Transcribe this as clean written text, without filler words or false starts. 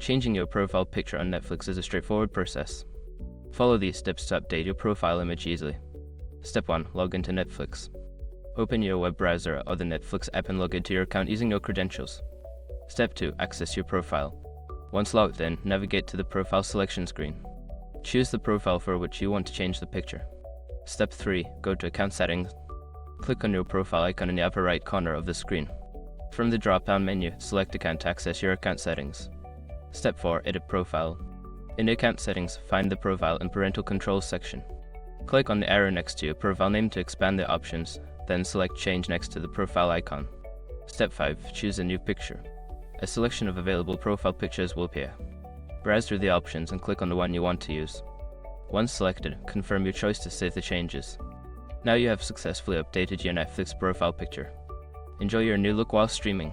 Changing your profile picture on Netflix is a straightforward process. Follow these steps to update your profile image easily. Step 1. Log into Netflix. Open your web browser or the Netflix app and log into your account using your credentials. Step 2. Access your profile. Once logged in, navigate to the profile selection screen. Choose the profile for which you want to change the picture. Step 3. Go to Account Settings. Click on your profile icon in the upper right corner of the screen. From the drop-down menu, select Account to access your account settings. Step 4. Edit Profile. In the Account Settings, find the Profile and Parental Controls section. Click on the arrow next to your profile name to expand the options, then select Change next to the profile icon. Step 5. Choose a new picture. A selection of available profile pictures will appear. Browse through the options and click on the one you want to use. Once selected, confirm your choice to save the changes. Now you have successfully updated your Netflix profile picture. Enjoy your new look while streaming.